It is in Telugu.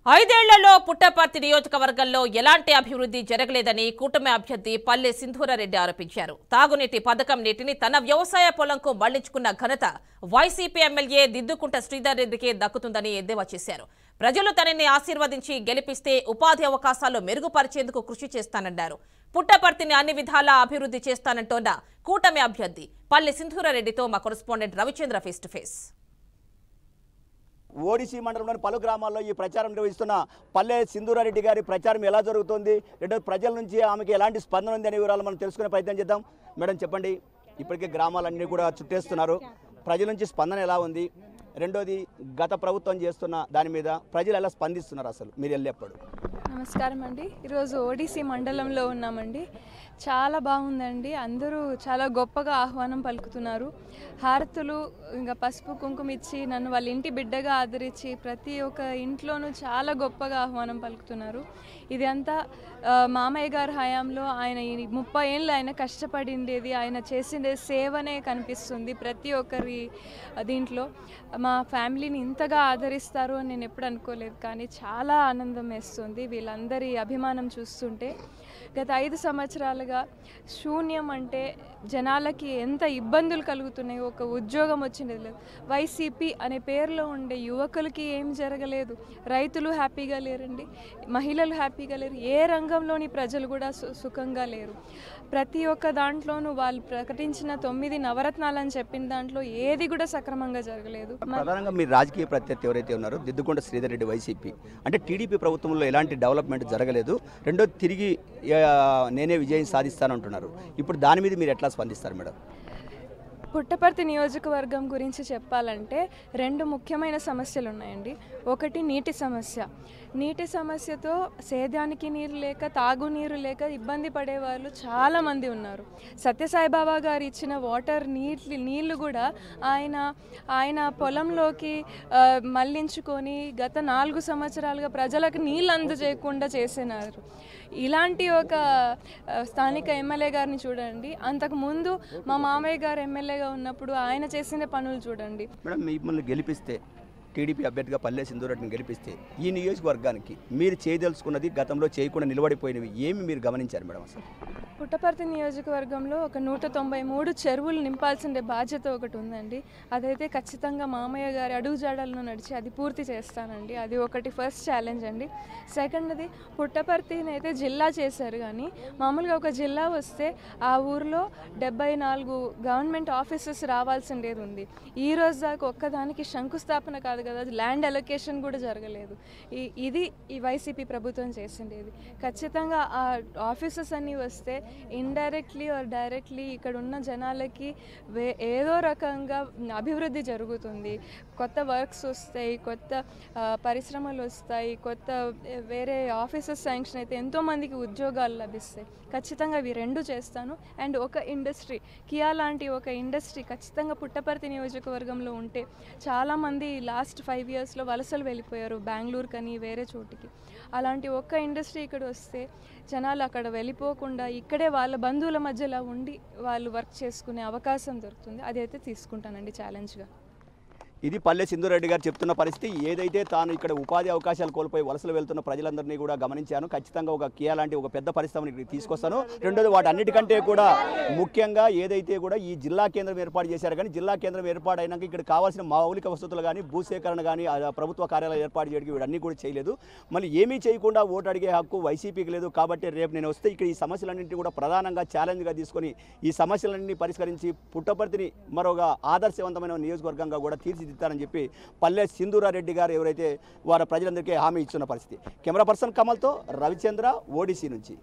ఐదేళ్లలో పుట్టపర్తి నియోజకవర్గంలో ఎలాంటి అభివృద్ధి జరగలేదని కూటమి అభ్యర్థి పల్లె సింధూరారెడ్డి ఆరోపించారు. తాగునీటి పథకం నీటిని తన వ్యవసాయ పొలంకు మళ్లించుకున్న ఘనత వైసీపీ ఎమ్మెల్యే దిద్దుకుంట శ్రీధర్ రెడ్డికే దక్కుతుందని ఎద్దేవా చేశారు. ప్రజలు తనని ఆశీర్వదించి గెలిపిస్తే ఉపాధి అవకాశాలు మెరుగుపరిచేందుకు కృషి చేస్తానన్నారు. పుట్టపర్తిని అన్ని విధాలా అభివృద్ధి చేస్తానంటోన్న కూటమి అభ్యర్థి పల్లె సింధూరారెడ్డితో మా correspondent Ravichandra face to face. ODC మండలంలోని పలు గ్రామాల్లో ఈ ప్రచారం నిర్వహిస్తున్న పల్లె సింధూరారెడ్డి గారి ప్రచారం ఎలా జరుగుతుంది, రెండోది ప్రజల నుంచి ఆమెకి ఎలాంటి స్పందన ఉంది అనే వివరాలు మనం తెలుసుకునే ప్రయత్నం చేద్దాం. మేడం చెప్పండి, ఇప్పటికే గ్రామాలన్నీ కూడా చుట్టేస్తున్నారు, ప్రజల నుంచి స్పందన ఎలా ఉంది, రెండోది గత ప్రభుత్వం చేస్తున్న దాని మీద ప్రజలు ఎలా స్పందిస్తున్నారు అసలు మీరు వెళ్ళేప్పుడు? నమస్కారం అండి. ఈరోజు ఓడిసి మండలంలో ఉన్నామండి. చాలా బాగుందండి. అందరూ చాలా గొప్పగా ఆహ్వానం పలుకుతున్నారు. హారతులు ఇంకా పసుపు కుంకుమ ఇచ్చి నన్ను వాళ్ళ ఇంటి బిడ్డగా ఆదరించి ప్రతి ఒక్క ఇంట్లోనూ చాలా గొప్పగా ఆహ్వానం పలుకుతున్నారు. ఇది అంతా మామయ్య గారి హయాంలో ఆయన 30 ఏళ్ళు ఆయన కష్టపడిండేది, ఆయన చేసిండే సేవనే కనిపిస్తుంది ప్రతి ఒక్కరి దీంట్లో. మా ఫ్యామిలీని ఇంతగా ఆదరిస్తారు అని నేను ఎప్పుడు అనుకోలేదు, కానీ చాలా ఆనందం వేస్తుంది వీళ్ళందరి అభిమానం చూస్తుంటే. గత 5 సంవత్సరాలుగా శూన్యం అంటే జనాలకి ఎంత ఇబ్బందులు కలుగుతున్నాయో, ఒక ఉద్యోగం వచ్చిండేది లేదు. వైసీపీ అనే పేరులో ఉండే యువకులకి ఏం జరగలేదు. రైతులు హ్యాపీగా లేరండి, మహిళలు హ్యాపీగా లేరు, ఏ రంగంలోని ప్రజలు కూడా సుఖంగా లేరు. ప్రతి ఒక్క దాంట్లోనూ వాళ్ళు ప్రకటించిన 9 నవరత్నాలని చెప్పిన దాంట్లో ఏది కూడా సక్రమంగా జరగలేదు. ప్రధానంగా మీ రాజకీయ ప్రత్యర్థి ఎవరైతే ఉన్నారో దిద్దుకుంట శ్రీధర్ రెడ్డి వైసీపీ అంటే టీడీపీ ప్రభుత్వంలో ఎలాంటి డెవలప్మెంట్ జరగలేదు, రెండోది తిరిగి నేనే విజయం సాధిస్తానంటున్నారు. ఇప్పుడు దాని మీద మీరు ఎట్లా స్పందిస్తారు మేడం? పుట్టపర్తి నియోజకవర్గం గురించి చెప్పాలంటే 2 ముఖ్యమైన సమస్యలు ఉన్నాయండి. ఒకటి నీటి సమస్య. నీటి సమస్యతో సేద్యానికి నీరు లేక, తాగునీరు లేక ఇబ్బంది పడేవాళ్ళు చాలామంది ఉన్నారు. సత్యసాయిబాబా గారు ఇచ్చిన వాటర్ నీళ్లు కూడా ఆయన పొలంలోకి మళ్లించుకొని గత 4 సంవత్సరాలుగా ప్రజలకు నీళ్ళు అందజేయకుండా చేసినారు. ఇలాంటి ఒక స్థానిక ఎమ్మెల్యే గారిని చూడండి. అంతకుముందు మా మామయ్య గారు ఎమ్మెల్యేగా ఉన్నప్పుడు ఆయన చేసిన పనులు చూడండి. మేడం, మిమ్మల్ని గెలిపిస్తే, టీడీపీ అభ్యర్థిగా పల్లె సింధూరారెడ్డిని గెలిపిస్తే ఈ నియోజకవర్గానికి మీరు చేయదలుచుకున్నది, గతంలో చేయకుండా నిలబడిపోయినవి ఏమి మీరు గమనించారు మేడం? అసలు పుట్టపర్తి నియోజకవర్గంలో ఒక 193 చెరువులు నింపాల్సిన బాధ్యత ఒకటి ఉందండి. అదైతే ఖచ్చితంగా మామయ్య గారి అడుగుజాడలను నడిచి అది పూర్తి చేస్తానండి. అది ఒకటి ఫస్ట్ ఛాలెంజ్ అండి. సెకండ్ది, పుట్టపర్తిని అయితే జిల్లా చేశారు, కానీ మామూలుగా ఒక జిల్లా వస్తే ఆ ఊరిలో 74 గవర్నమెంట్ ఆఫీసెస్ రావాల్సిందేది ఉంది. ఈ రోజు దాకా ఒక్కదానికి శంకుస్థాపన కాదు కదా, ల్యాండ్ అలొకేషన్ కూడా జరగలేదు. ఇది ఈ వైసీపీ ప్రభుత్వం చేసిండేది. ఖచ్చితంగా ఆ ఆఫీసెస్ అన్నీ వస్తే ఇండైరెక్ట్లీ ఆర్ డైరెక్ట్లీ ఇక్కడ ఉన్న జనాలకి ఏదో రకంగా అభివృద్ధి జరుగుతుంది. కొత్త వర్క్స్ వస్తాయి, కొత్త పరిశ్రమలు వస్తాయి, కొత్త వేరే ఆఫీసెస్ శాంక్షన్ అయితే ఎంతోమందికి ఉద్యోగాలు లభిస్తాయి. ఖచ్చితంగా ఇవి 2 చేస్తాను. అండ్ ఒక ఇండస్ట్రీ, కియా లాంటి ఒక ఇండస్ట్రీ ఖచ్చితంగా పుట్టపర్తి నియోజకవర్గంలో ఉంటే చాలామంది లాస్ట్ 5 ఇయర్స్లో వలసలు వెళ్ళిపోయారు బెంగళూరు కానీ వేరే చోటికి. అలాంటి ఒక్క ఇండస్ట్రీ ఇక్కడ వస్తే జనాలు అక్కడ వెళ్ళిపోకుండా ఇక్కడే వాళ్ళ బంధువుల మధ్యలో ఉండి వాళ్ళు వర్క్ చేసుకునే అవకాశం దొరుకుతుంది. అదైతే తీసుకుంటానండి ఛాలెంజ్గా. ఇది పల్లె సింధూరారెడ్డి గారు చెప్తున్న పరిస్థితి. ఏదైతే తాను ఇక్కడ ఉపాధి అవకాశాలు కోల్పోయి వలసలు వెళ్తున్న ప్రజలందరినీ కూడా గమనించాను. ఖచ్చితంగా ఒక కియా లాంటి ఒక పెద్ద పరిశ్రమని ఇక్కడ తీసుకొస్తాను. రెండోది, వాటన్నిటికంటే కూడా ముఖ్యంగా ఏదైతే కూడా ఈ జిల్లా కేంద్రం ఏర్పాటు చేశారు, కానీ జిల్లా కేంద్రం ఏర్పాటైనాక ఇక్కడ కావాల్సిన మౌలిక వసతులు కానీ, భూసేకరణ కానీ, ప్రభుత్వ కార్యాలయాలు ఏర్పాటు చేయడానికి వీడన్నీ కూడా చేయలేదు. మళ్ళీ ఏమీ చేయకుండా ఓటు అడిగే హక్కు వైసీపీకి లేదు. కాబట్టి రేపు నేను వస్తే ఇక్కడ ఈ సమస్యలన్నింటినీ కూడా ప్రధానంగా ఛాలెంజ్గా తీసుకొని ఈ సమస్యలన్నీ పరిష్కరించి పుట్టపర్తిని మరోగా ఆదర్శవంతమైన నియోజకవర్గంగా కూడా తీర్చిదిద్దారని చెప్పి పల్లె సింధూరారెడ్డి గారు ఎవరైతే వారి ప్రజలందరికీ హామీ ఇస్తున్న పరిస్థితి. కెమెరా పర్సన్ కమల్తో రవిచంద్ర, ఓడిసి నుంచి.